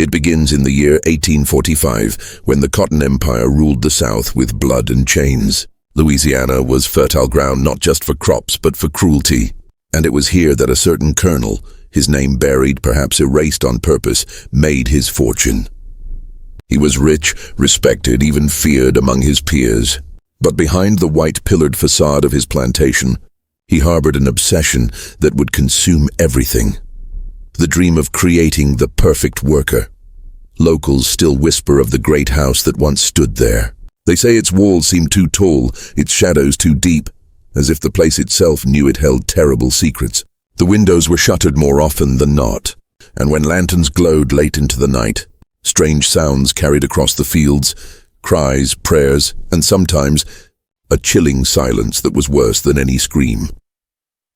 It begins in the year 1845, when the Cotton Empire ruled the South with blood and chains. Louisiana was fertile ground not just for crops but for cruelty. And it was here that a certain colonel, his name buried, perhaps erased on purpose, made his fortune. He was rich, respected, even feared among his peers. But behind the white-pillared facade of his plantation, he harbored an obsession that would consume everything. The dream of creating the perfect worker. Locals still whisper of the great house that once stood there. They say its walls seemed too tall, its shadows too deep, as if the place itself knew it held terrible secrets. The windows were shuttered more often than not, and when lanterns glowed late into the night, strange sounds carried across the fields, cries, prayers, and sometimes a chilling silence that was worse than any scream.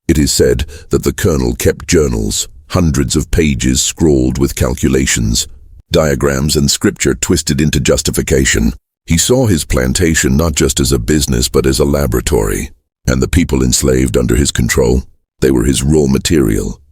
It is said that the colonel kept journals, hundreds of pages scrawled with calculations, diagrams and scripture twisted into justification. He saw his plantation not just as a business but as a laboratory, and the people enslaved under his control, they were his raw material.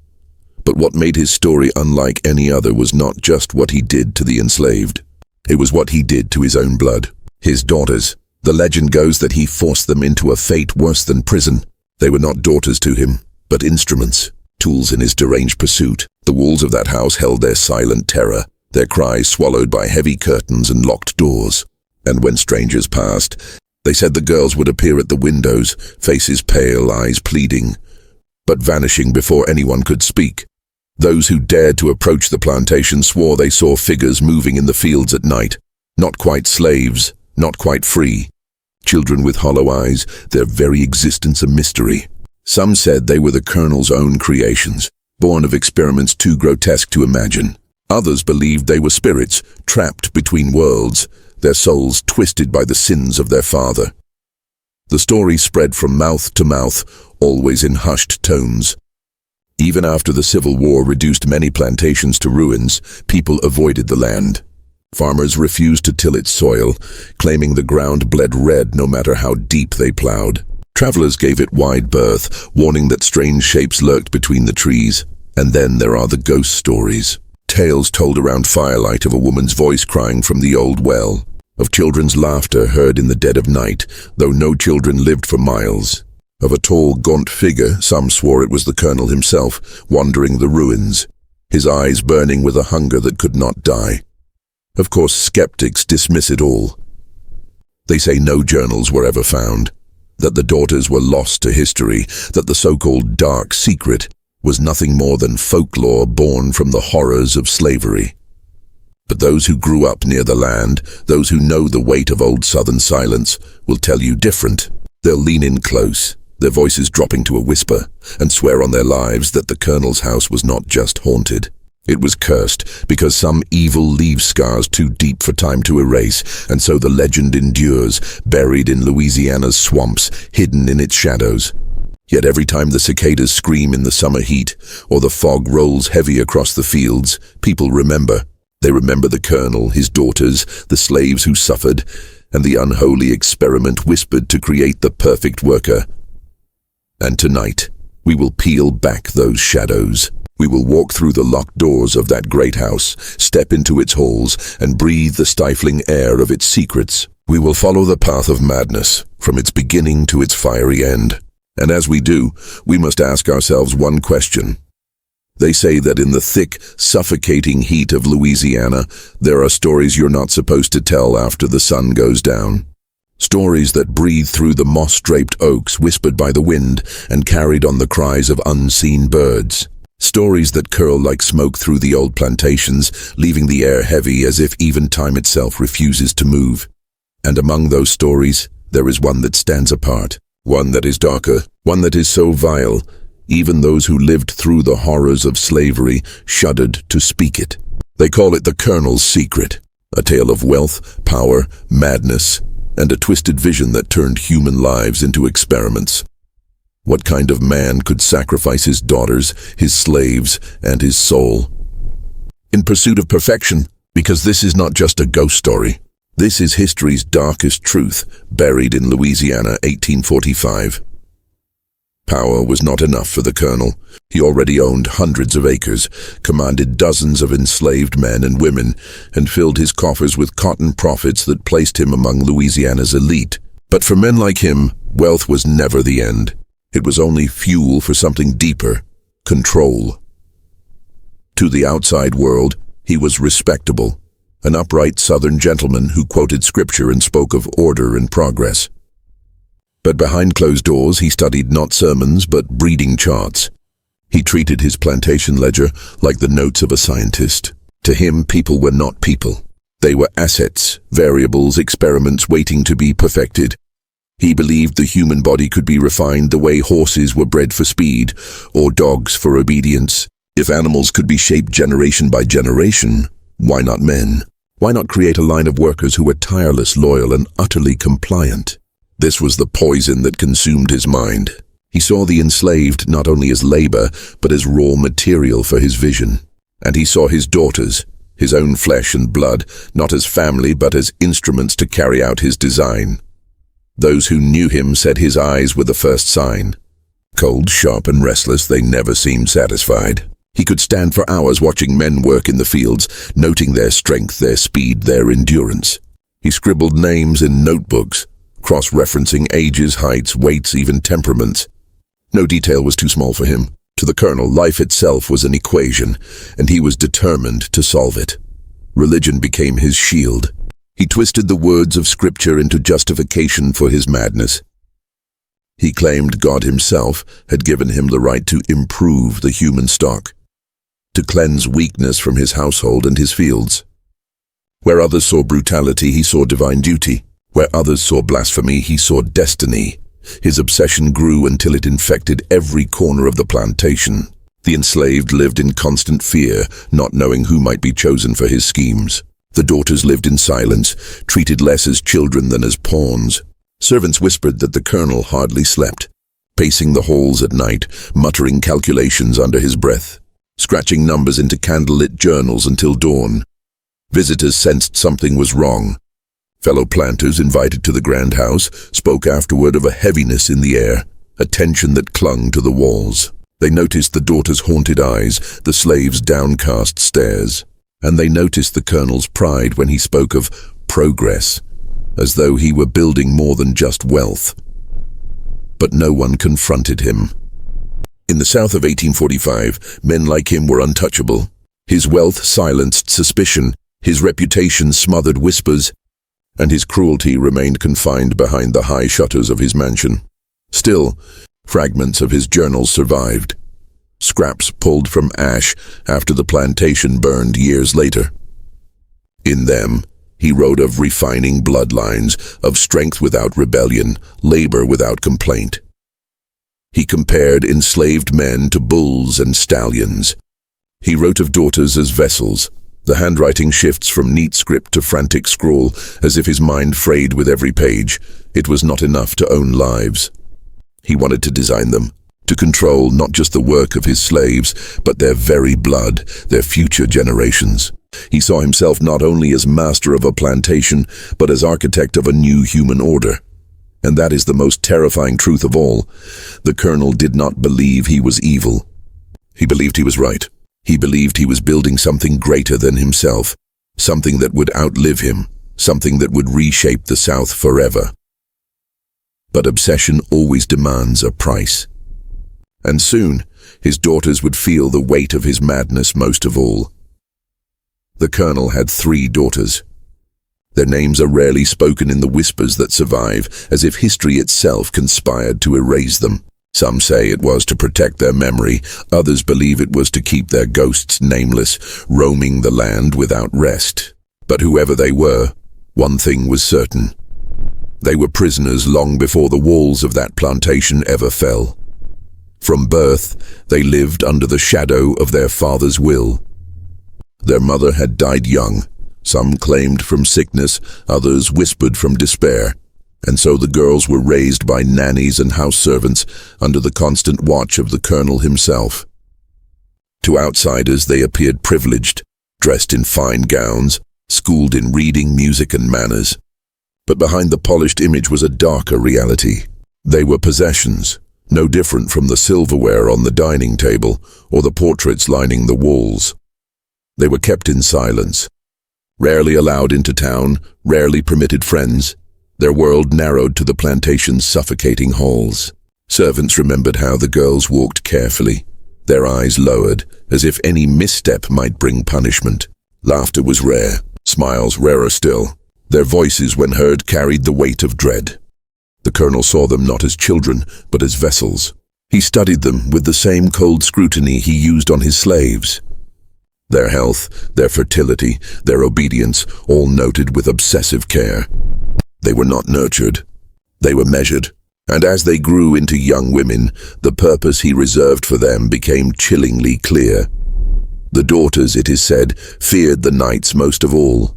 But what made his story unlike any other was not just what he did to the enslaved. It was what he did to his own blood, his daughters. The legend goes that he forced them into a fate worse than prison. They were not daughters to him, but instruments, tools in his deranged pursuit. The walls of that house held their silent terror, their cries swallowed by heavy curtains and locked doors. And when strangers passed, they said the girls would appear at the windows, faces pale, eyes pleading, but vanishing before anyone could speak. Those who dared to approach the plantation swore they saw figures moving in the fields at night, not quite slaves, not quite free. Children with hollow eyes, their very existence a mystery. Some said they were the colonel's own creations, born of experiments too grotesque to imagine. Others believed they were spirits, trapped between worlds, their souls twisted by the sins of their father. The story spread from mouth to mouth, always in hushed tones. Even after the Civil War reduced many plantations to ruins, people avoided the land. Farmers refused to till its soil, claiming the ground bled red no matter how deep they plowed. Travelers gave it wide berth, warning that strange shapes lurked between the trees. And then there are the ghost stories. Tales told around firelight of a woman's voice crying from the old well, of children's laughter heard in the dead of night, though no children lived for miles, of a tall, gaunt figure, some swore it was the colonel himself, wandering the ruins, his eyes burning with a hunger that could not die. Of course, skeptics dismiss it all. They say no journals were ever found, that the daughters were lost to history, that the so-called dark secret was nothing more than folklore born from the horrors of slavery. But those who grew up near the land, those who know the weight of old Southern silence, will tell you different. They'll lean in close, their voices dropping to a whisper, and swear on their lives that the colonel's house was not just haunted. It was cursed because some evil leaves scars too deep for time to erase, and so the legend endures, buried in Louisiana's swamps, hidden in its shadows. Yet every time the cicadas scream in the summer heat, or the fog rolls heavy across the fields, people remember. They remember the colonel, his daughters, the slaves who suffered, and the unholy experiment whispered to create the perfect worker. And tonight, we will peel back those shadows. We will walk through the locked doors of that great house, step into its halls, and breathe the stifling air of its secrets. We will follow the path of madness, from its beginning to its fiery end. And as we do, we must ask ourselves one question. They say that in the thick, suffocating heat of Louisiana, there are stories you're not supposed to tell after the sun goes down. Stories that breathe through the moss-draped oaks whispered by the wind and carried on the cries of unseen birds. Stories that curl like smoke through the old plantations, leaving the air heavy as if even time itself refuses to move. And among those stories, there is one that stands apart, one that is darker, one that is so vile, even those who lived through the horrors of slavery shuddered to speak it. They call it the Colonel's Secret, a tale of wealth, power, madness, and a twisted vision that turned human lives into experiments. What kind of man could sacrifice his daughters, his slaves, and his soul in pursuit of perfection? Because this is not just a ghost story. This is history's darkest truth, buried in Louisiana, 1845. Power was not enough for the colonel. He already owned hundreds of acres, commanded dozens of enslaved men and women, and filled his coffers with cotton profits that placed him among Louisiana's elite. But for men like him, wealth was never the end. It was only fuel for something deeper: control. To the outside world, he was respectable, an upright Southern gentleman who quoted scripture and spoke of order and progress. But behind closed doors, he studied not sermons but breeding charts. He treated his plantation ledger like the notes of a scientist. To him, people were not people. They were assets, variables, experiments waiting to be perfected. He believed the human body could be refined the way horses were bred for speed, or dogs for obedience. If animals could be shaped generation by generation, why not men? Why not create a line of workers who were tireless, loyal, and utterly compliant? This was the poison that consumed his mind. He saw the enslaved not only as labor, but as raw material for his vision. And he saw his daughters, his own flesh and blood, not as family but as instruments to carry out his design. Those who knew him said his eyes were the first sign. Cold, sharp, and restless, they never seemed satisfied. He could stand for hours watching men work in the fields, noting their strength, their speed, their endurance. He scribbled names in notebooks, cross-referencing ages, heights, weights, even temperaments. No detail was too small for him. To the colonel, life itself was an equation, and he was determined to solve it. Religion became his shield. He twisted the words of scripture into justification for his madness. He claimed God himself had given him the right to improve the human stock, to cleanse weakness from his household and his fields. Where others saw brutality, he saw divine duty. Where others saw blasphemy, he saw destiny. His obsession grew until it infected every corner of the plantation. The enslaved lived in constant fear, not knowing who might be chosen for his schemes. The daughters lived in silence, treated less as children than as pawns. Servants whispered that the colonel hardly slept, pacing the halls at night, muttering calculations under his breath, scratching numbers into candlelit journals until dawn. Visitors sensed something was wrong. Fellow planters invited to the grand house spoke afterward of a heaviness in the air, a tension that clung to the walls. They noticed the daughters' haunted eyes, the slaves' downcast stares, and they noticed the colonel's pride when he spoke of progress, as though he were building more than just wealth. But no one confronted him. In the South of 1845, men like him were untouchable. His wealth silenced suspicion, his reputation smothered whispers, and his cruelty remained confined behind the high shutters of his mansion. Still, fragments of his journals survived, scraps pulled from ash after the plantation burned years later. In them, he wrote of refining bloodlines, of strength without rebellion, labor without complaint. He compared enslaved men to bulls and stallions. He wrote of daughters as vessels. The handwriting shifts from neat script to frantic scrawl, as if his mind frayed with every page. It was not enough to own lives. He wanted to design them, to control not just the work of his slaves, but their very blood, their future generations. He saw himself not only as master of a plantation, but as architect of a new human order. And that is the most terrifying truth of all. The colonel did not believe he was evil. He believed he was right. He believed he was building something greater than himself, something that would outlive him, something that would reshape the South forever. But obsession always demands a price. And soon, his daughters would feel the weight of his madness most of all. The colonel had 3 daughters. Their names are rarely spoken in the whispers that survive, as if history itself conspired to erase them. Some say it was to protect their memory, others believe it was to keep their ghosts nameless, roaming the land without rest. But whoever they were, one thing was certain. They were prisoners long before the walls of that plantation ever fell. From birth, they lived under the shadow of their father's will. Their mother had died young. Some claimed from sickness, others whispered from despair. And so the girls were raised by nannies and house servants under the constant watch of the colonel himself. To outsiders they appeared privileged, dressed in fine gowns, schooled in reading, music, and manners. But behind the polished image was a darker reality. They were possessions, no different from the silverware on the dining table or the portraits lining the walls. They were kept in silence, rarely allowed into town, rarely permitted friends, their world narrowed to the plantation's suffocating halls. Servants remembered how the girls walked carefully, their eyes lowered, as if any misstep might bring punishment. Laughter was rare, smiles rarer still. Their voices, when heard, carried the weight of dread. The colonel saw them not as children, but as vessels. He studied them with the same cold scrutiny he used on his slaves. Their health, their fertility, their obedience, all noted with obsessive care. They were not nurtured. They were measured. And as they grew into young women, the purpose he reserved for them became chillingly clear. The daughters, it is said, feared the nights most of all.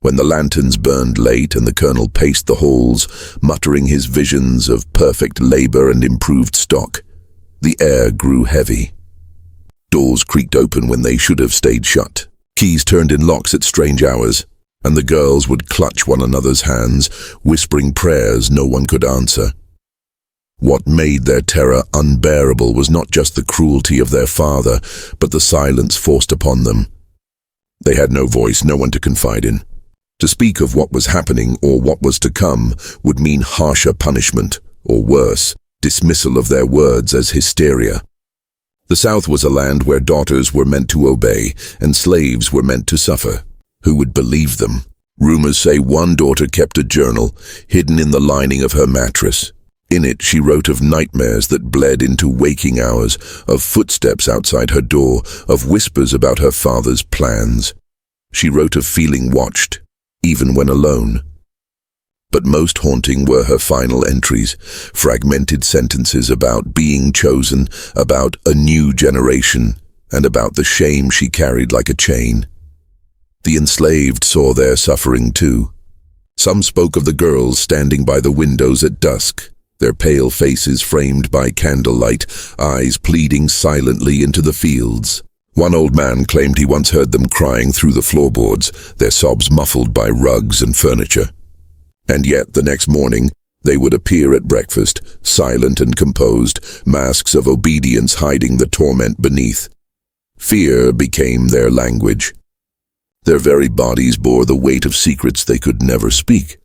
When the lanterns burned late and the colonel paced the halls, muttering his visions of perfect labor and improved stock, the air grew heavy. Doors creaked open when they should have stayed shut. Keys turned in locks at strange hours, and the girls would clutch one another's hands, whispering prayers no one could answer. What made their terror unbearable was not just the cruelty of their father, but the silence forced upon them. They had no voice, no one to confide in. To speak of what was happening or what was to come would mean harsher punishment, or worse, dismissal of their words as hysteria. The South was a land where daughters were meant to obey and slaves were meant to suffer. Who would believe them? Rumors say one daughter kept a journal hidden in the lining of her mattress. In it she wrote of nightmares that bled into waking hours, of footsteps outside her door, of whispers about her father's plans. She wrote of feeling watched, even when alone. But most haunting were her final entries, fragmented sentences about being chosen, about a new generation, and about the shame she carried like a chain. The enslaved saw their suffering too. Some spoke of the girls standing by the windows at dusk, their pale faces framed by candlelight, eyes pleading silently into the fields. One old man claimed he once heard them crying through the floorboards, their sobs muffled by rugs and furniture. And yet, the next morning, they would appear at breakfast, silent and composed, masks of obedience hiding the torment beneath. Fear became their language. Their very bodies bore the weight of secrets they could never speak.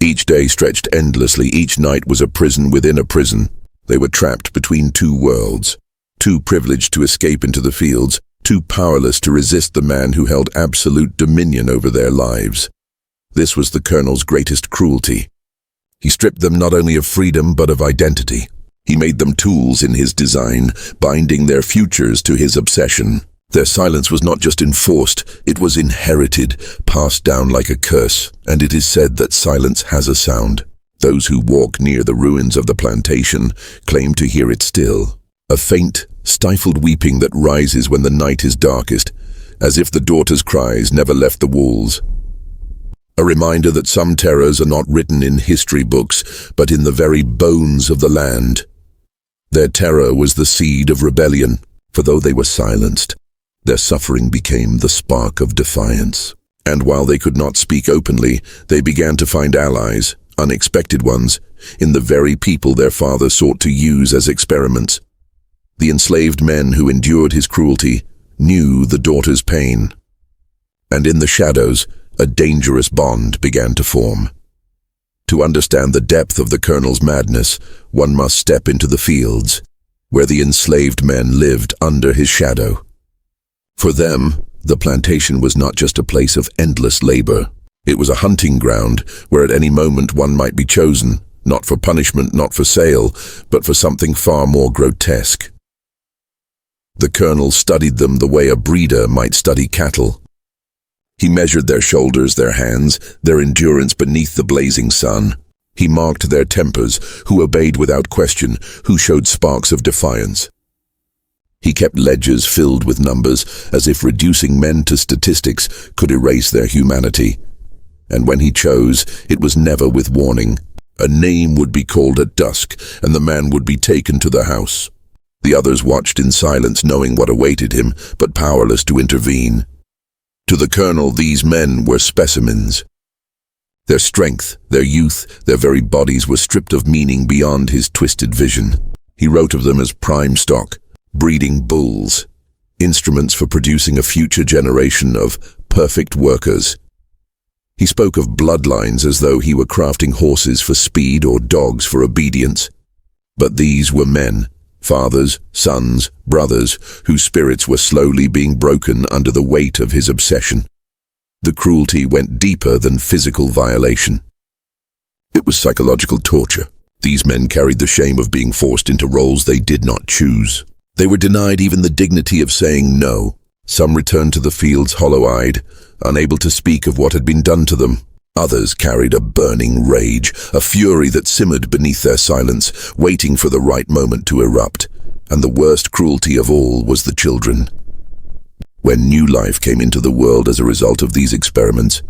Each day stretched endlessly, each night was a prison within a prison. They were trapped between two worlds, too privileged to escape into the fields, too powerless to resist the man who held absolute dominion over their lives. This was the colonel's greatest cruelty. He stripped them not only of freedom but of identity. He made them tools in his design, binding their futures to his obsession. Their silence was not just enforced, it was inherited, passed down like a curse, and it is said that silence has a sound. Those who walk near the ruins of the plantation claim to hear it still, a faint, stifled weeping that rises when the night is darkest, as if the daughter's cries never left the walls. A reminder that some terrors are not written in history books, but in the very bones of the land. Their terror was the seed of rebellion, for though they were silenced, their suffering became the spark of defiance. And while they could not speak openly, they began to find allies, unexpected ones, in the very people their father sought to use as experiments. The enslaved men who endured his cruelty knew the daughter's pain. And in the shadows, a dangerous bond began to form. To understand the depth of the colonel's madness, one must step into the fields, where the enslaved men lived under his shadow. For them, the plantation was not just a place of endless labor. It was a hunting ground where at any moment one might be chosen, not for punishment, not for sale, but for something far more grotesque. The colonel studied them the way a breeder might study cattle. He measured their shoulders, their hands, their endurance beneath the blazing sun. He marked their tempers, who obeyed without question, who showed sparks of defiance. He kept ledgers filled with numbers, as if reducing men to statistics could erase their humanity. And when he chose, it was never with warning. A name would be called at dusk, and the man would be taken to the house. The others watched in silence, knowing what awaited him, but powerless to intervene. To the colonel, these men were specimens. Their strength, their youth, their very bodies were stripped of meaning beyond his twisted vision. He wrote of them as prime stock, breeding bulls, instruments for producing a future generation of perfect workers. He spoke of bloodlines as though he were crafting horses for speed or dogs for obedience. But these were men, fathers, sons, brothers, whose spirits were slowly being broken under the weight of his obsession. The cruelty went deeper than physical violation. It was psychological torture. These men carried the shame of being forced into roles they did not choose. They were denied even the dignity of saying no. Some returned to the fields hollow-eyed, unable to speak of what had been done to them. Others carried a burning rage, a fury that simmered beneath their silence, waiting for the right moment to erupt. And the worst cruelty of all was the children. When new life came into the world as a result of these experiments,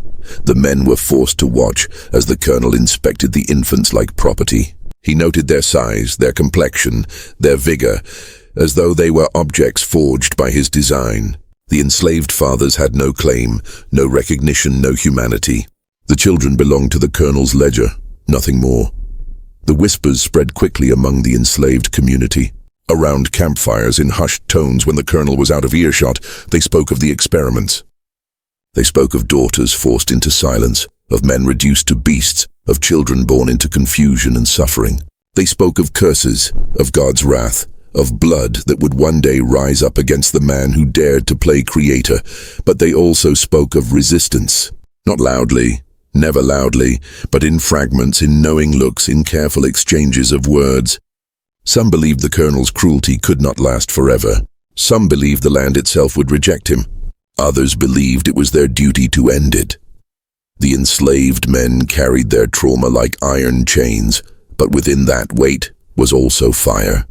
the men were forced to watch as the colonel inspected the infants like property. He noted their size, their complexion, their vigor, as though they were objects forged by his design. The enslaved fathers had no claim, no recognition, no humanity. The children belonged to the colonel's ledger, nothing more. The whispers spread quickly among the enslaved community. Around campfires in hushed tones when the colonel was out of earshot, they spoke of the experiments. They spoke of daughters forced into silence, of men reduced to beasts, of children born into confusion and suffering. They spoke of curses, of God's wrath, of blood that would one day rise up against the man who dared to play creator. But they also spoke of resistance, not loudly, never loudly, but in fragments, in knowing looks, in careful exchanges of words. Some believed the colonel's cruelty could not last forever. Some believed the land itself would reject him. Others believed it was their duty to end it. The enslaved men carried their trauma like iron chains, but within that weight was also fire.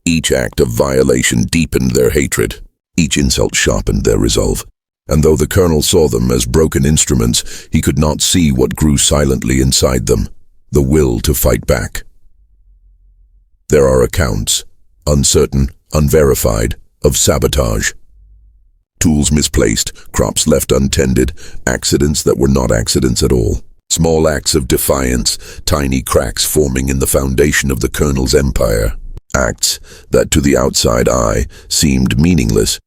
Each act of violation deepened their hatred. Each insult sharpened their resolve. And though the colonel saw them as broken instruments, he could not see what grew silently inside them, the will to fight back. There are accounts, uncertain, unverified, of sabotage. Tools misplaced, crops left untended, accidents that were not accidents at all. Small acts of defiance, tiny cracks forming in the foundation of the colonel's empire. Acts that to the outside eye seemed meaningless,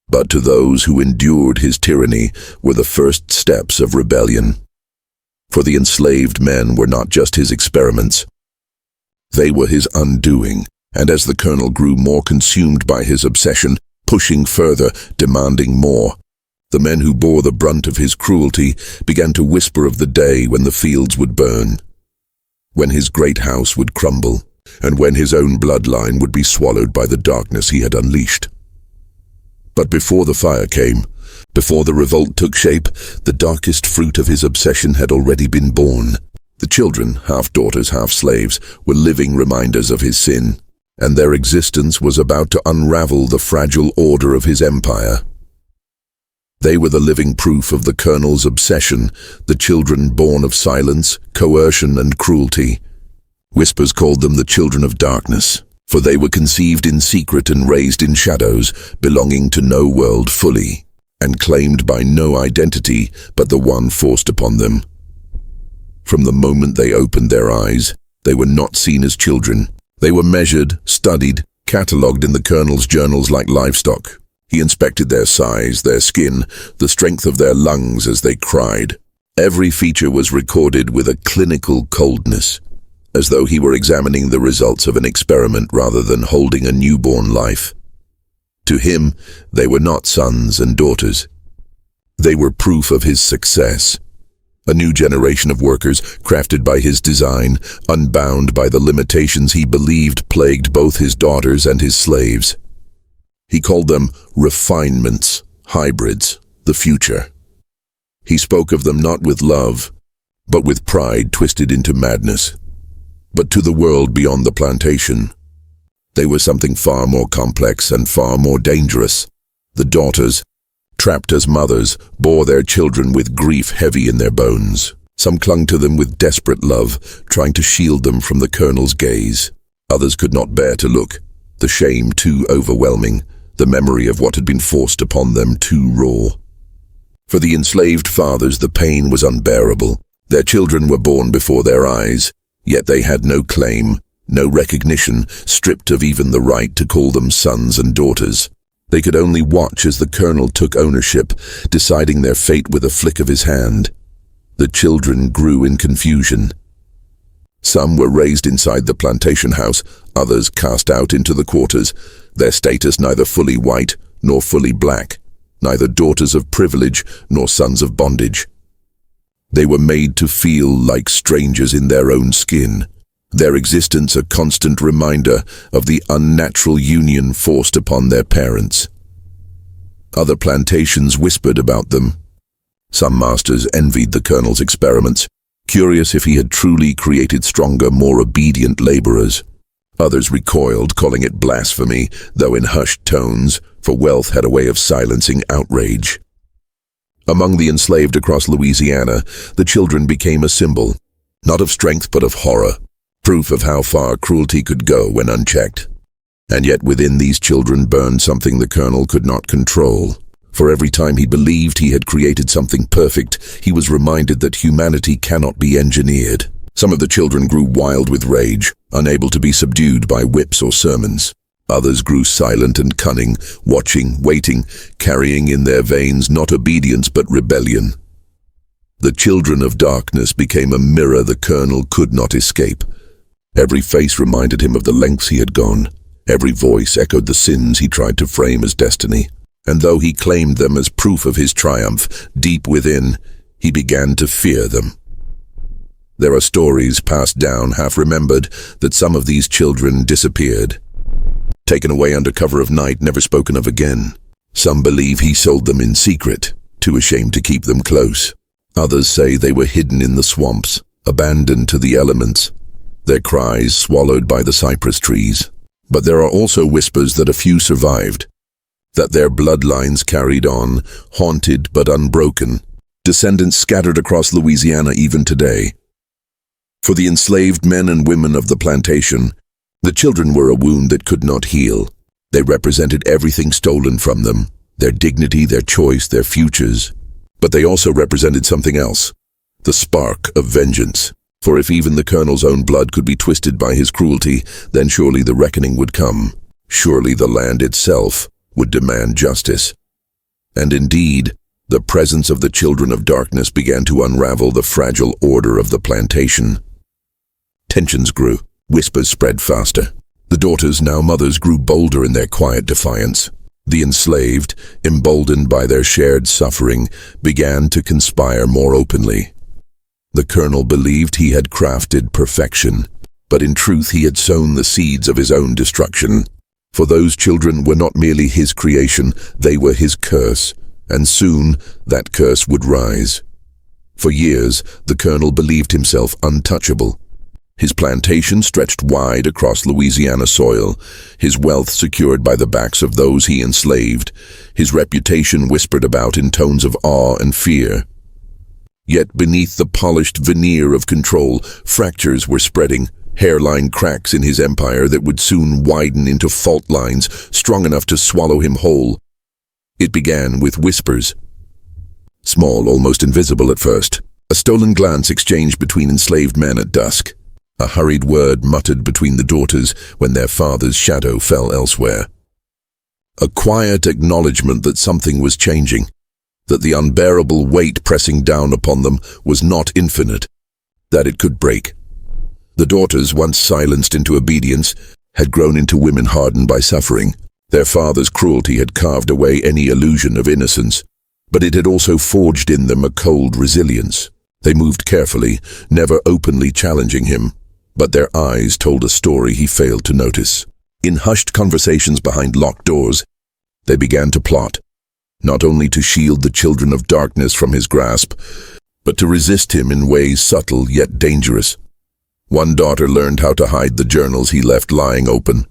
but to those who endured his tyranny were the first steps of rebellion. For the enslaved men were not just his experiments. They were his undoing, and as the colonel grew more consumed by his obsession, pushing further, demanding more, the men who bore the brunt of his cruelty began to whisper of the day when the fields would burn, when his great house would crumble, and when his own bloodline would be swallowed by the darkness he had unleashed. But before the fire came, before the revolt took shape, the darkest fruit of his obsession had already been born. The children, half daughters, half slaves, were living reminders of his sin, and their existence was about to unravel the fragile order of his empire. They were the living proof of the colonel's obsession, the children born of silence, coercion, and cruelty. Whispers called them the children of darkness, for they were conceived in secret and raised in shadows, belonging to no world fully, and claimed by no identity but the one forced upon them. From the moment they opened their eyes, they were not seen as children. They were measured, studied, catalogued in the colonel's journals like livestock. He inspected their size, their skin, the strength of their lungs as they cried. Every feature was recorded with a clinical coldness, as though he were examining the results of an experiment rather than holding a newborn life. To him, they were not sons and daughters. They were proof of his success. A new generation of workers, crafted by his design, unbound by the limitations he believed plagued both his daughters and his slaves. He called them refinements, hybrids, the future. He spoke of them not with love, but with pride twisted into madness. But to the world beyond the plantation, they were something far more complex and far more dangerous. The daughters, trapped as mothers, bore their children with grief heavy in their bones. Some clung to them with desperate love, trying to shield them from the colonel's gaze. Others could not bear to look, the shame too overwhelming, the memory of what had been forced upon them too raw. For the enslaved fathers, the pain was unbearable. Their children were born before their eyes, yet they had no claim, No recognition, stripped of even the right to call them sons and daughters. They could only watch as the colonel took ownership, deciding their fate with a flick of his hand. The children grew in confusion. Some were raised inside the plantation house, others cast out into the quarters, their status neither fully white nor fully black, neither daughters of privilege nor sons of bondage. They were made to feel like strangers in their own skin, their existence a constant reminder of the unnatural union forced upon their parents. Other plantations whispered about them. Some masters envied the colonel's experiments, curious if he had truly created stronger, more obedient laborers. Others recoiled, calling it blasphemy, though in hushed tones, for wealth had a way of silencing outrage. Among the enslaved across Louisiana, the children became a symbol, not of strength but of horror, proof of how far cruelty could go when unchecked. And yet within these children burned something the colonel could not control. For every time he believed he had created something perfect, he was reminded that humanity cannot be engineered. Some of the children grew wild with rage, unable to be subdued by whips or sermons. Others grew silent and cunning, watching, waiting, carrying in their veins not obedience but rebellion. The children of darkness became a mirror the colonel could not escape. Every face reminded him of the lengths he had gone. Every voice echoed the sins he tried to frame as destiny. And though he claimed them as proof of his triumph, deep within, he began to fear them. There are stories passed down, half-remembered, that some of these children disappeared. Taken away under cover of night, never spoken of again. Some believe he sold them in secret, too ashamed to keep them close. Others say they were hidden in the swamps, abandoned to the elements, their cries swallowed by the cypress trees. But there are also whispers that a few survived, that their bloodlines carried on, haunted but unbroken, descendants scattered across Louisiana even today. For the enslaved men and women of the plantation, the children were a wound that could not heal. They represented everything stolen from them, their dignity, their choice, their futures. But they also represented something else, the spark of vengeance. For if even the colonel's own blood could be twisted by his cruelty, then surely the reckoning would come. Surely the land itself would demand justice. And indeed, the presence of the children of darkness began to unravel the fragile order of the plantation. Tensions grew, whispers spread faster. The daughters, now mothers, grew bolder in their quiet defiance. The enslaved, emboldened by their shared suffering, began to conspire more openly. The colonel believed he had crafted perfection, but in truth he had sown the seeds of his own destruction. For those children were not merely his creation, they were his curse, and soon that curse would rise. For years, the colonel believed himself untouchable. His plantation stretched wide across Louisiana soil, his wealth secured by the backs of those he enslaved, his reputation whispered about in tones of awe and fear. Yet beneath the polished veneer of control, fractures were spreading, hairline cracks in his empire that would soon widen into fault lines strong enough to swallow him whole. It began with whispers. Small, almost invisible at first. A stolen glance exchanged between enslaved men at dusk. A hurried word muttered between the daughters when their father's shadow fell elsewhere. A quiet acknowledgement that something was changing, that the unbearable weight pressing down upon them was not infinite, that it could break. The daughters, once silenced into obedience, had grown into women hardened by suffering. Their father's cruelty had carved away any illusion of innocence, but it had also forged in them a cold resilience. They moved carefully, never openly challenging him, but their eyes told a story he failed to notice. In hushed conversations behind locked doors, they began to plot, not only to shield the children of darkness from his grasp, but to resist him in ways subtle yet dangerous. One daughter learned how to hide the journals he left lying open,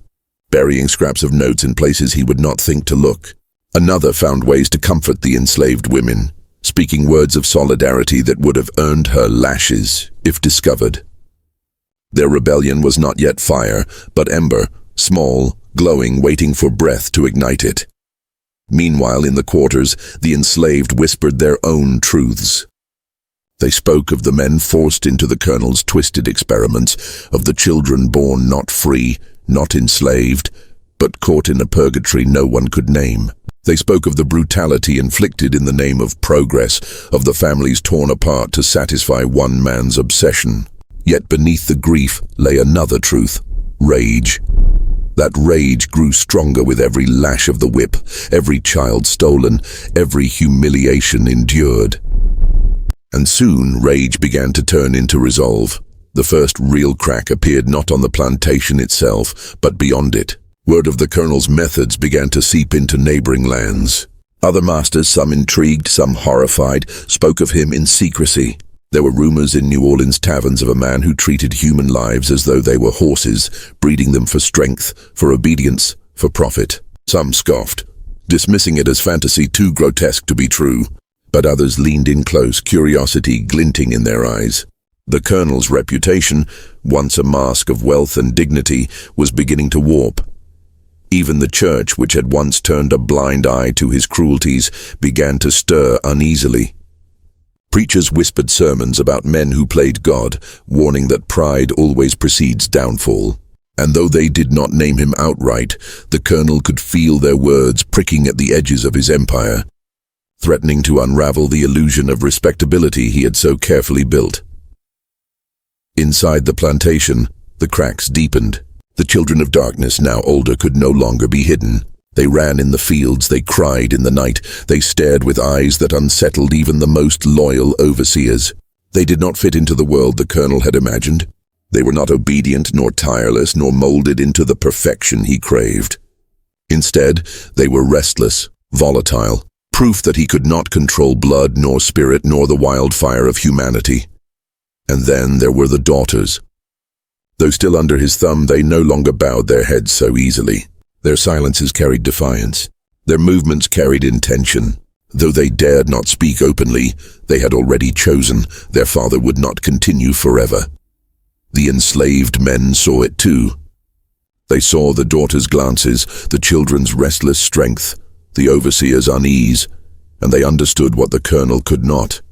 burying scraps of notes in places he would not think to look. Another found ways to comfort the enslaved women, speaking words of solidarity that would have earned her lashes if discovered. Their rebellion was not yet fire, but ember, small, glowing, waiting for breath to ignite it. Meanwhile, in the quarters, the enslaved whispered their own truths. They spoke of the men forced into the colonel's twisted experiments, of the children born not free, not enslaved, but caught in a purgatory no one could name. They spoke of the brutality inflicted in the name of progress, of the families torn apart to satisfy one man's obsession. Yet beneath the grief lay another truth: rage. That rage grew stronger with every lash of the whip, every child stolen, every humiliation endured. And soon rage began to turn into resolve. The first real crack appeared not on the plantation itself, but beyond it. Word of the colonel's methods began to seep into neighboring lands. Other masters, some intrigued, some horrified, spoke of him in secrecy. There were rumors in New Orleans taverns of a man who treated human lives as though they were horses, breeding them for strength, for obedience, for profit. Some scoffed, dismissing it as fantasy too grotesque to be true. But others leaned in close, curiosity glinting in their eyes. The colonel's reputation, once a mask of wealth and dignity, was beginning to warp. Even the church, which had once turned a blind eye to his cruelties, began to stir uneasily. Preachers whispered sermons about men who played God, warning that pride always precedes downfall. And though they did not name him outright, the colonel could feel their words pricking at the edges of his empire, threatening to unravel the illusion of respectability he had so carefully built. Inside the plantation, the cracks deepened. The children of darkness, now older, could no longer be hidden. They ran in the fields, they cried in the night, they stared with eyes that unsettled even the most loyal overseers. They did not fit into the world the colonel had imagined. They were not obedient, nor tireless, nor molded into the perfection he craved. Instead, they were restless, volatile, proof that he could not control blood, nor spirit, nor the wildfire of humanity. And then there were the daughters. Though still under his thumb, they no longer bowed their heads so easily. Their silences carried defiance. Their movements carried intention. Though they dared not speak openly, they had already chosen their father would not continue forever. The enslaved men saw it too. They saw the daughters' glances, the children's restless strength, the overseer's unease, and they understood what the colonel could not.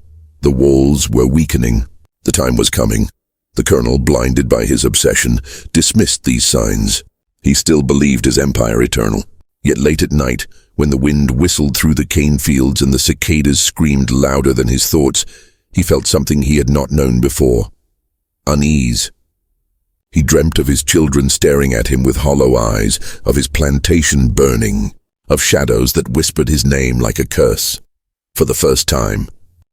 The walls were weakening. The time was coming. The colonel, blinded by his obsession, dismissed these signs. He still believed his empire eternal. Yet late at night, when the wind whistled through the cane fields and the cicadas screamed louder than his thoughts, he felt something he had not known before: unease. He dreamt of his children staring at him with hollow eyes, of his plantation burning, of shadows that whispered his name like a curse. For the first time,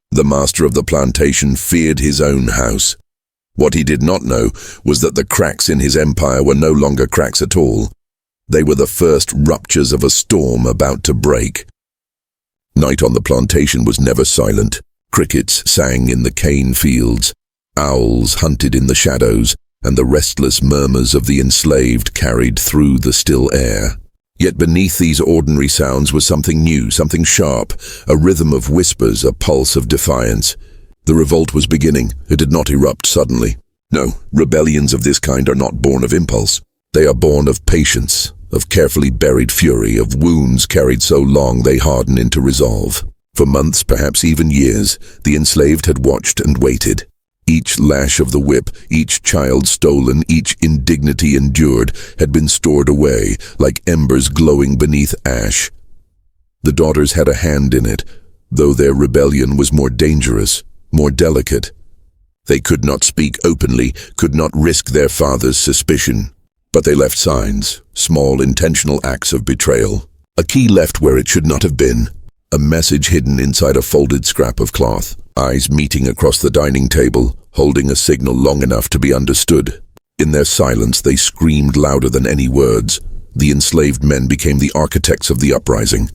the master of the plantation feared his own house. What he did not know was that the cracks in his empire were no longer cracks at all. They were the first ruptures of a storm about to break. Night on the plantation was never silent. Crickets sang in the cane fields, owls hunted in the shadows, and the restless murmurs of the enslaved carried through the still air. Yet beneath these ordinary sounds was something new, something sharp, a rhythm of whispers, a pulse of defiance. The revolt was beginning. It did not erupt suddenly. No, rebellions of this kind are not born of impulse. They are born of patience, of carefully buried fury, of wounds carried so long they harden into resolve. For months, perhaps even years, the enslaved had watched and waited. Each lash of the whip, each child stolen, each indignity endured, had been stored away, like embers glowing beneath ash. The daughters had a hand in it, though their rebellion was more dangerous, more delicate. They could not speak openly, could not risk their father's suspicion. But they left signs, small intentional acts of betrayal. A key left where it should not have been. A message hidden inside a folded scrap of cloth. Eyes meeting across the dining table, holding a signal long enough to be understood. In their silence, they screamed louder than any words. The enslaved men became the architects of the uprising.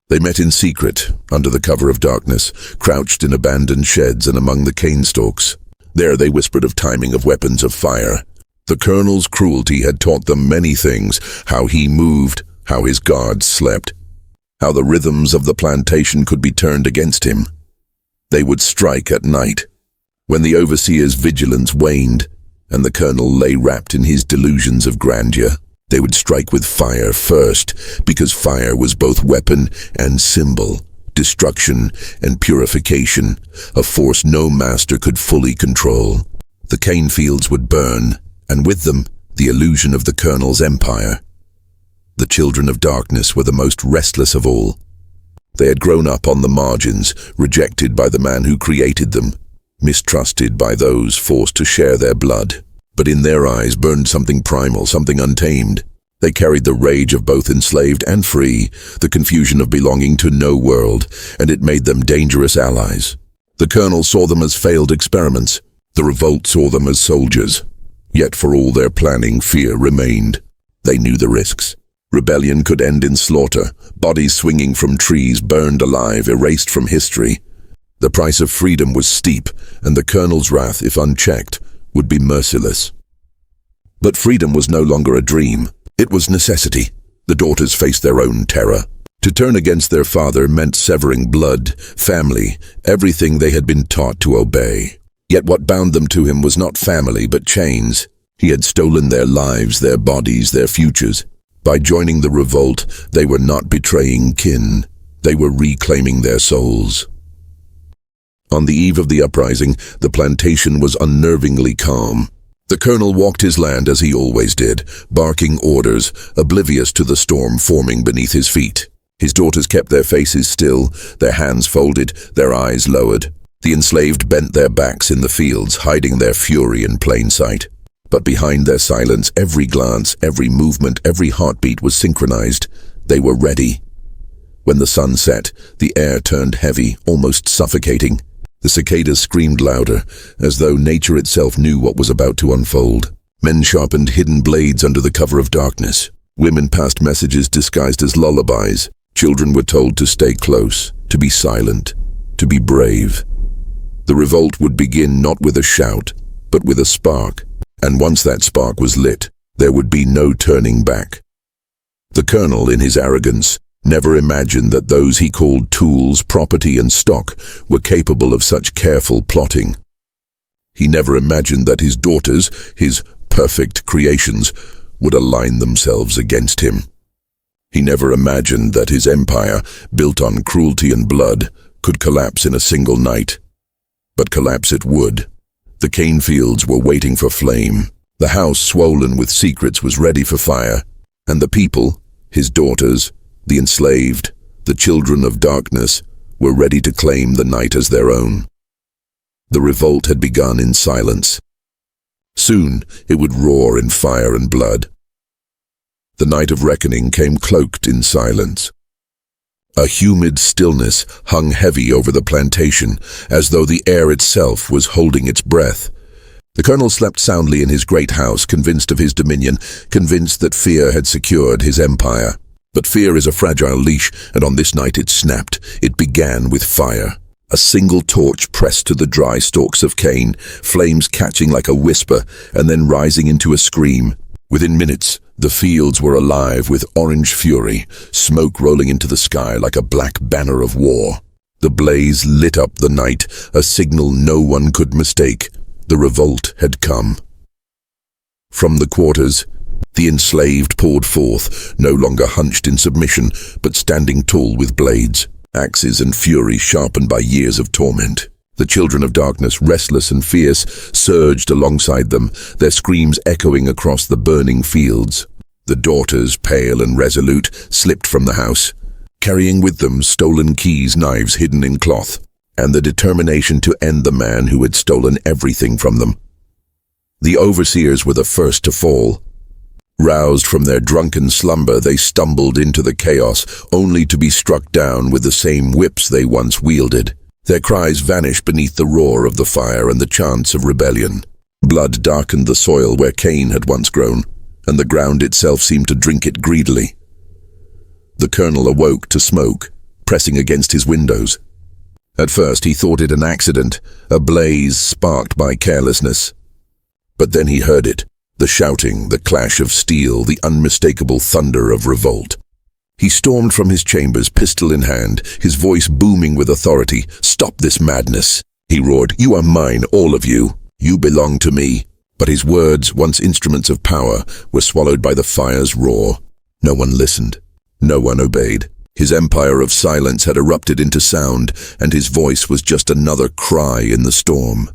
They met in secret, under the cover of darkness, crouched in abandoned sheds and among the cane stalks. There they whispered of timing of weapons of fire. The colonel's cruelty had taught them many things: how he moved, how his guards slept, how the rhythms of the plantation could be turned against him. They would strike at night, when the overseer's vigilance waned, and the colonel lay wrapped in his delusions of grandeur. They would strike with fire first, because fire was both weapon and symbol, destruction, and purification, a force no master could fully control. The cane fields would burn, and with them, the illusion of the Colonel's empire. The children of darkness were the most restless of all. They had grown up on the margins, rejected by the man who created them, mistrusted by those forced to share their blood. But in their eyes burned something primal, something untamed. They carried the rage of both enslaved and free, the confusion of belonging to no world, and it made them dangerous allies. The Colonel saw them as failed experiments. The revolt saw them as soldiers. Yet for all their planning, fear remained. They knew the risks. Rebellion could end in slaughter, bodies swinging from trees, burned alive, erased from history. The price of freedom was steep, and the Colonel's wrath, if unchecked, would be merciless. But freedom was no longer a dream. It was necessity. The daughters faced their own terror. To turn against their father meant severing blood, family, everything they had been taught to obey. Yet what bound them to him was not family, but chains. He had stolen their lives, their bodies, their futures. By joining the revolt, they were not betraying kin. They were reclaiming their souls. On the eve of the uprising, the plantation was unnervingly calm. The Colonel walked his land as he always did, barking orders, oblivious to the storm forming beneath his feet. His daughters kept their faces still, their hands folded, their eyes lowered. The enslaved bent their backs in the fields, hiding their fury in plain sight. But behind their silence, every glance, every movement, every heartbeat was synchronized. They were ready. When the sun set, the air turned heavy, almost suffocating. The cicadas screamed louder, as though nature itself knew what was about to unfold. Men sharpened hidden blades under the cover of darkness. Women passed messages disguised as lullabies. Children were told to stay close, to be silent, to be brave. The revolt would begin not with a shout, but with a spark. And once that spark was lit, there would be no turning back. The Colonel, in his arrogance, never imagined that those he called tools, property, and stock were capable of such careful plotting. He never imagined that his daughters, his perfect creations, would align themselves against him. He never imagined that his empire, built on cruelty and blood, could collapse in a single night. But collapse it would. The cane fields were waiting for flame. The house, swollen with secrets, was ready for fire. And the people, his daughters, the enslaved, the children of darkness, were ready to claim the night as their own. The revolt had begun in silence. Soon it would roar in fire and blood. The night of reckoning came cloaked in silence. A humid stillness hung heavy over the plantation, as though the air itself was holding its breath. The Colonel slept soundly in his great house, convinced of his dominion, convinced that fear had secured his empire. But fear is a fragile leash, and on this night it snapped. It began with fire. A single torch pressed to the dry stalks of cane, flames catching like a whisper, and then rising into a scream. Within minutes, the fields were alive with orange fury, smoke rolling into the sky like a black banner of war. The blaze lit up the night, a signal no one could mistake. The revolt had come. From the quarters, the enslaved poured forth, no longer hunched in submission, but standing tall with blades, axes and fury sharpened by years of torment. The children of darkness, restless and fierce, surged alongside them, their screams echoing across the burning fields. The daughters, pale and resolute, slipped from the house, carrying with them stolen keys, knives hidden in cloth, and the determination to end the man who had stolen everything from them. The overseers were the first to fall. Roused from their drunken slumber, they stumbled into the chaos, only to be struck down with the same whips they once wielded. Their cries vanished beneath the roar of the fire and the chants of rebellion. Blood darkened the soil where Cain had once grown, and the ground itself seemed to drink it greedily. The Colonel awoke to smoke, pressing against his windows. At first he thought it an accident, a blaze sparked by carelessness. But then he heard it, the shouting, the clash of steel, the unmistakable thunder of revolt. He stormed from his chambers, pistol in hand, his voice booming with authority. "Stop this madness," he roared. "You are mine, all of you. You belong to me." But his words, once instruments of power, were swallowed by the fire's roar. No one listened. No one obeyed. His empire of silence had erupted into sound, and his voice was just another cry in the storm.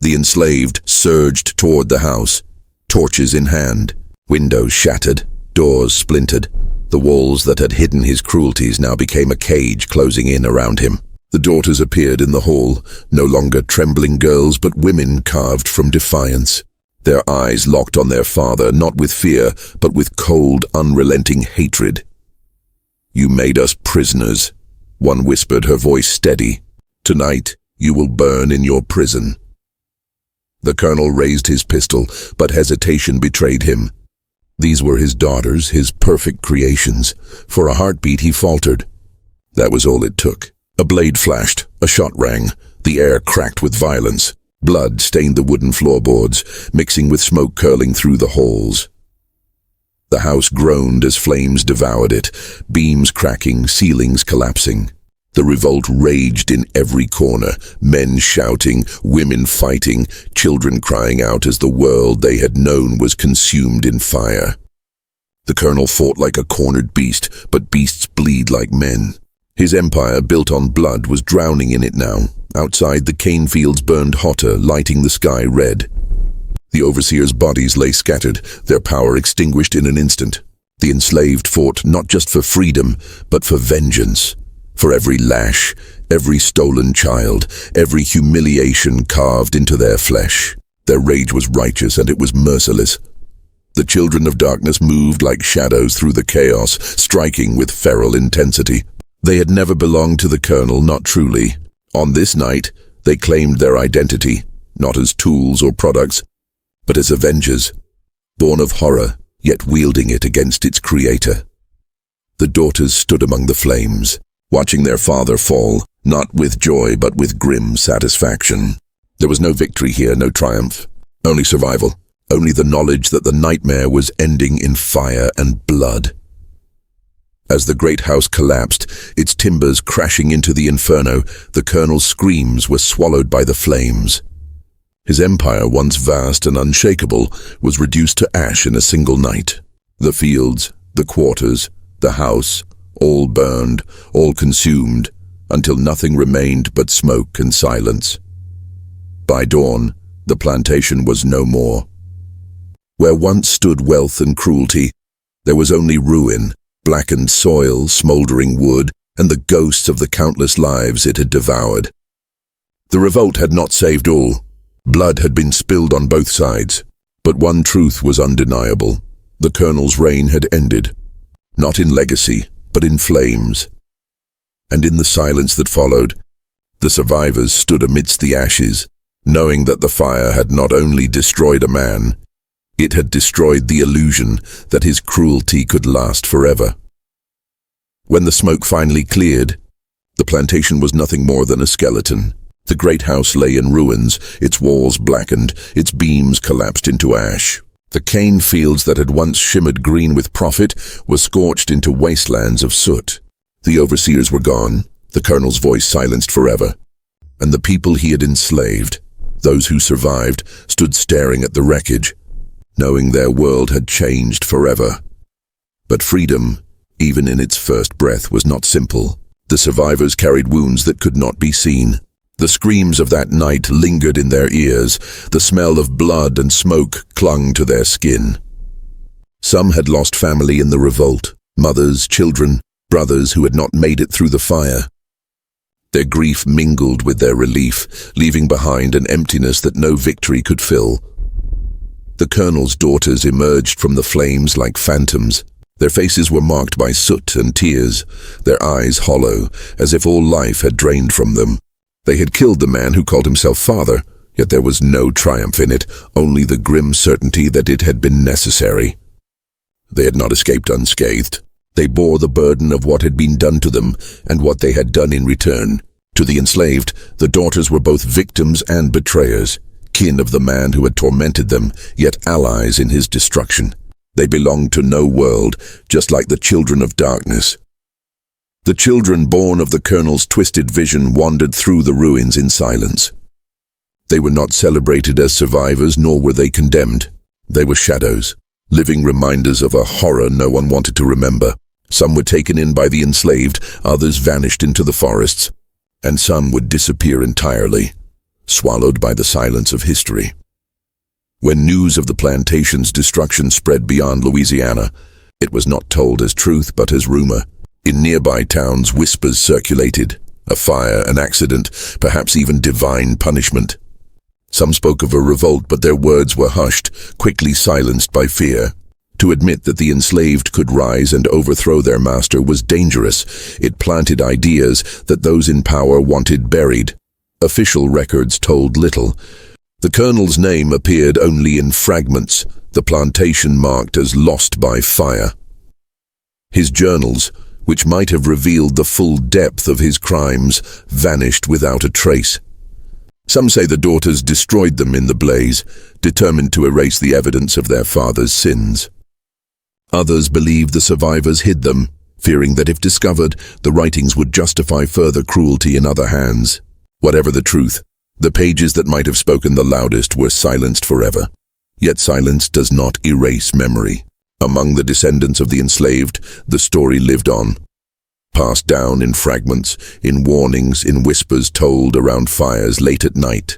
The enslaved surged toward the house, torches in hand, windows shattered, doors splintered. The walls that had hidden his cruelties now became a cage closing in around him. The daughters appeared in the hall, no longer trembling girls but women carved from defiance. Their eyes locked on their father, not with fear, but with cold, unrelenting hatred. "You made us prisoners," one whispered, her voice steady. "Tonight, you will burn in your prison." The colonel raised his pistol, but hesitation betrayed him. These were his daughters, his perfect creations. For a heartbeat, he faltered. That was all it took. A blade flashed, a shot rang, the air cracked with violence. Blood stained the wooden floorboards, mixing with smoke curling through the halls. The house groaned as flames devoured it, beams cracking, ceilings collapsing. The revolt raged in every corner, men shouting, women fighting, children crying out as the world they had known was consumed in fire. The colonel fought like a cornered beast, but beasts bleed like men. His empire, built on blood, was drowning in it now. Outside, the cane fields burned hotter, lighting the sky red. The overseers' bodies lay scattered, their power extinguished in an instant. The enslaved fought not just for freedom, but for vengeance. For every lash, every stolen child, every humiliation carved into their flesh. Their rage was righteous and it was merciless. The children of darkness moved like shadows through the chaos, striking with feral intensity. They had never belonged to the colonel, not truly. On this night, they claimed their identity, not as tools or products, but as avengers, born of horror, yet wielding it against its creator. The daughters stood among the flames, watching their father fall, not with joy but with grim satisfaction. There was no victory here, no triumph, only survival, only the knowledge that the nightmare was ending in fire and blood. As the great house collapsed, its timbers crashing into the inferno, the colonel's screams were swallowed by the flames. His empire, once vast and unshakable, was reduced to ash in a single night. The fields, the quarters, the house, all burned, all consumed, until nothing remained but smoke and silence. By dawn, the plantation was no more. Where once stood wealth and cruelty, there was only ruin, blackened soil, smoldering wood, and the ghosts of the countless lives it had devoured. The revolt had not saved all. Blood had been spilled on both sides, but one truth was undeniable. The colonel's reign had ended, not in legacy, but in flames. And in the silence that followed, the survivors stood amidst the ashes, knowing that the fire had not only destroyed a man, it had destroyed the illusion that his cruelty could last forever. When the smoke finally cleared, the plantation was nothing more than a skeleton. The great house lay in ruins, its walls blackened, its beams collapsed into ash. The cane fields that had once shimmered green with profit were scorched into wastelands of soot. The overseers were gone, the colonel's voice silenced forever, and the people he had enslaved, those who survived, stood staring at the wreckage, knowing their world had changed forever. But freedom, even in its first breath, was not simple. The survivors carried wounds that could not be seen. The screams of that night lingered in their ears. The smell of blood and smoke clung to their skin. Some had lost family in the revolt, mothers, children, brothers who had not made it through the fire. Their grief mingled with their relief, leaving behind an emptiness that no victory could fill. The colonel's daughters emerged from the flames like phantoms. Their faces were marked by soot and tears, their eyes hollow, as if all life had drained from them. They had killed the man who called himself father, yet there was no triumph in it, only the grim certainty that it had been necessary. They had not escaped unscathed. They bore the burden of what had been done to them and what they had done in return. To the enslaved, the daughters were both victims and betrayers, kin of the man who had tormented them, yet allies in his destruction. They belonged to no world, just like the children of darkness. The children born of the colonel's twisted vision wandered through the ruins in silence. They were not celebrated as survivors, nor were they condemned. They were shadows, living reminders of a horror no one wanted to remember. Some were taken in by the enslaved, others vanished into the forests, and some would disappear entirely, swallowed by the silence of history. When news of the plantation's destruction spread beyond Louisiana, it was not told as truth but as rumor. In nearby towns, whispers circulated: a fire, an accident, perhaps even divine punishment. Some spoke of a revolt, but their words were hushed, quickly silenced by fear. To admit that the enslaved could rise and overthrow their master was dangerous. It planted ideas that those in power wanted buried. Official records told little. The colonel's name appeared only in fragments, the plantation marked as lost by fire. His journals, which might have revealed the full depth of his crimes, vanished without a trace. Some say the daughters destroyed them in the blaze, determined to erase the evidence of their father's sins. Others believe the survivors hid them, fearing that if discovered, the writings would justify further cruelty in other hands. Whatever the truth, the pages that might have spoken the loudest were silenced forever. Yet silence does not erase memory. Among the descendants of the enslaved, the story lived on, passed down in fragments, in warnings, in whispers told around fires late at night.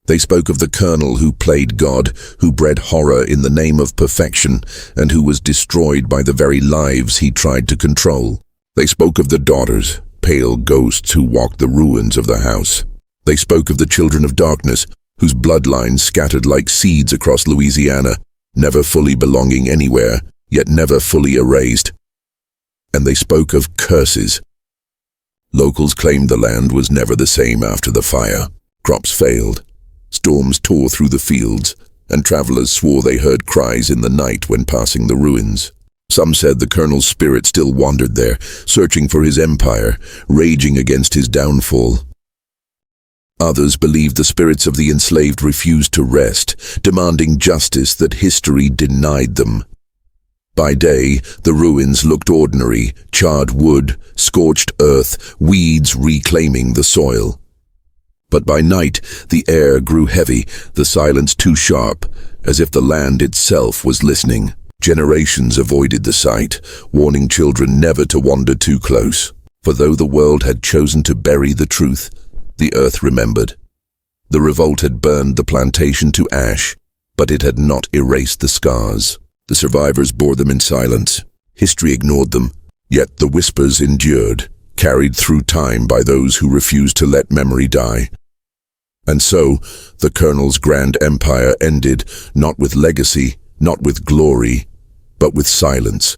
They spoke of the colonel who played God, who bred horror in the name of perfection, and who was destroyed by the very lives he tried to control. They spoke of the daughters, pale ghosts who walked the ruins of the house. They spoke of the children of darkness, whose bloodlines scattered like seeds across Louisiana, never fully belonging anywhere, yet never fully erased. And they spoke of curses. Locals claimed the land was never the same after the fire. Crops failed. Storms tore through the fields, and travelers swore they heard cries in the night when passing the ruins. Some said the colonel's spirit still wandered there, searching for his empire, raging against his downfall. Others believed the spirits of the enslaved refused to rest, demanding justice that history denied them. By day, the ruins looked ordinary: charred wood, scorched earth, weeds reclaiming the soil. But by night, the air grew heavy, the silence too sharp, as if the land itself was listening. Generations avoided the site, warning children never to wander too close. For though the world had chosen to bury the truth, the earth remembered. The revolt had burned the plantation to ash, but it had not erased the scars. The survivors bore them in silence. History ignored them, yet the whispers endured, carried through time by those who refused to let memory die. And so, the colonel's grand empire ended, not with legacy, not with glory, but with silence.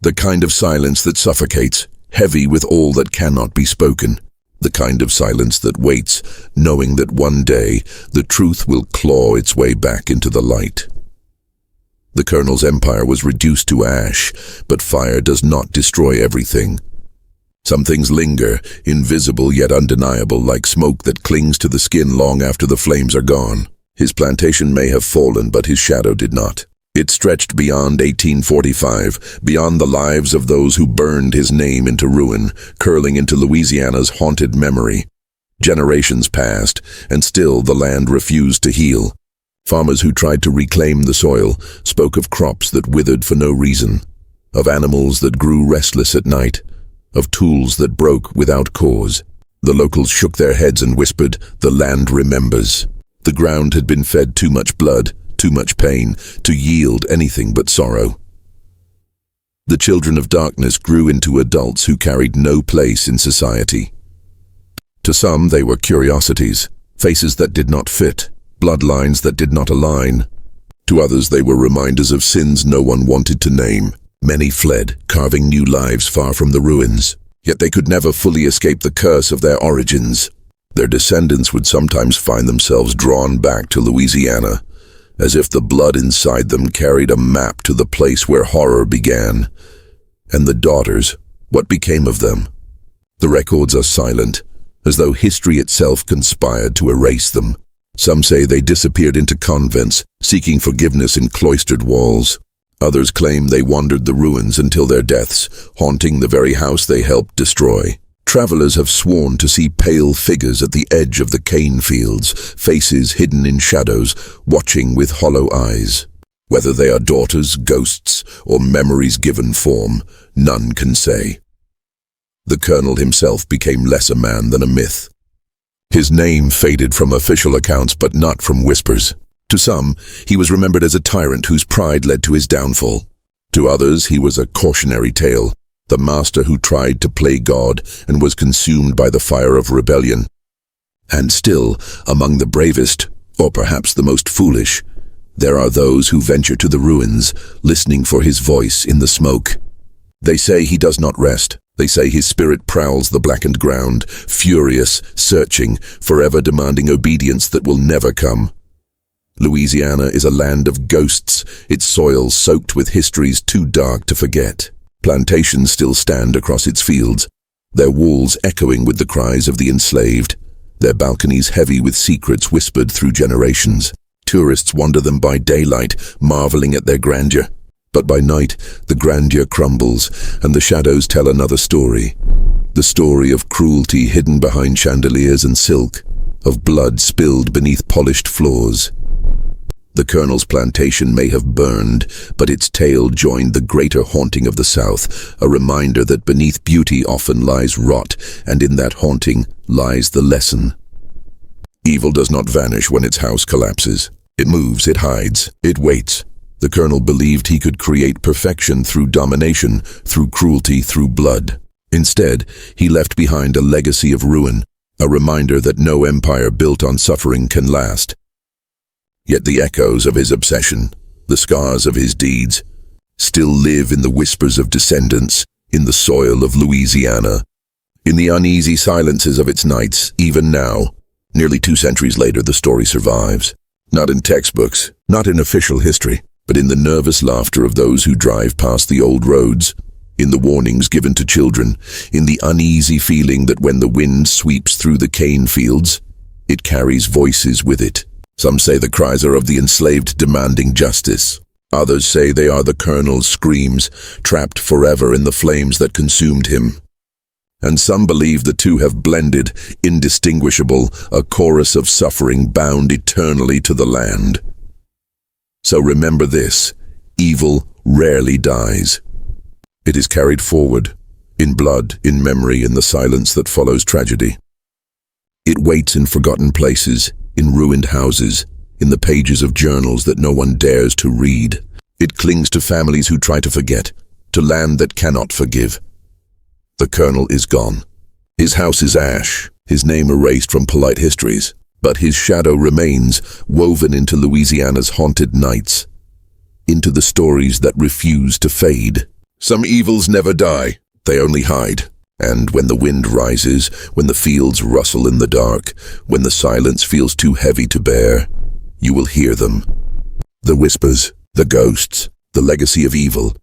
The kind of silence that suffocates, heavy with all that cannot be spoken. The kind of silence that waits, knowing that one day the truth will claw its way back into the light. The colonel's empire was reduced to ash, but fire does not destroy everything. Some things linger, invisible yet undeniable, like smoke that clings to the skin long after the flames are gone. His plantation may have fallen, but his shadow did not. It stretched beyond 1845, beyond the lives of those who burned his name into ruin, curling into Louisiana's haunted memory. Generations passed, and still the land refused to heal. Farmers who tried to reclaim the soil spoke of crops that withered for no reason, of animals that grew restless at night, of tools that broke without cause. The locals shook their heads and whispered, "The land remembers." The ground had been fed too much blood, too much pain, to yield anything but sorrow. The children of darkness grew into adults who carried no place in society. To some they were curiosities, faces that did not fit, bloodlines that did not align. To others they were reminders of sins no one wanted to name. Many fled, carving new lives far from the ruins. Yet they could never fully escape the curse of their origins. Their descendants would sometimes find themselves drawn back to Louisiana, as if the blood inside them carried a map to the place where horror began. And the daughters, what became of them? The records are silent, as though history itself conspired to erase them. Some say they disappeared into convents, seeking forgiveness in cloistered walls. Others claim they wandered the ruins until their deaths, haunting the very house they helped destroy. Travelers have sworn to see pale figures at the edge of the cane fields, faces hidden in shadows, watching with hollow eyes. Whether they are daughters, ghosts, or memories given form, none can say. The colonel himself became less a man than a myth. His name faded from official accounts, but not from whispers. To some, he was remembered as a tyrant whose pride led to his downfall. To others, he was a cautionary tale, the master who tried to play God and was consumed by the fire of rebellion. And still, among the bravest, or perhaps the most foolish, there are those who venture to the ruins, listening for his voice in the smoke. They say he does not rest. They say his spirit prowls the blackened ground, furious, searching, forever demanding obedience that will never come. Louisiana is a land of ghosts, its soil soaked with histories too dark to forget. Plantations still stand across its fields, their walls echoing with the cries of the enslaved, their balconies heavy with secrets whispered through generations. Tourists wander them by daylight, marveling at their grandeur. But by night, the grandeur crumbles, and the shadows tell another story. The story of cruelty hidden behind chandeliers and silk, of blood spilled beneath polished floors. The colonel's plantation may have burned, but its tale joined the greater haunting of the South, a reminder that beneath beauty often lies rot, and in that haunting lies the lesson. Evil does not vanish when its house collapses. It moves, it hides, it waits. The colonel believed he could create perfection through domination, through cruelty, through blood. Instead, he left behind a legacy of ruin, a reminder that no empire built on suffering can last. Yet the echoes of his obsession, the scars of his deeds, still live in the whispers of descendants, in the soil of Louisiana, in the uneasy silences of its nights. Even now, nearly 2 centuries later, the story survives. Not in textbooks, not in official history, but in the nervous laughter of those who drive past the old roads, in the warnings given to children, in the uneasy feeling that when the wind sweeps through the cane fields, it carries voices with it. Some say the cries are of the enslaved demanding justice. Others say they are the colonel's screams, trapped forever in the flames that consumed him. And some believe the two have blended, indistinguishable, a chorus of suffering bound eternally to the land. So remember this: evil rarely dies. It is carried forward, in blood, in memory, in the silence that follows tragedy. It waits in forgotten places, in ruined houses, in the pages of journals that no one dares to read. It clings to families who try to forget, to land that cannot forgive. The colonel is gone. His house is ash, his name erased from polite histories, but his shadow remains, woven into Louisiana's haunted nights, into the stories that refuse to fade. Some evils never die, they only hide. And when the wind rises, when the fields rustle in the dark, when the silence feels too heavy to bear, you will hear them. The whispers, the ghosts, the legacy of evil,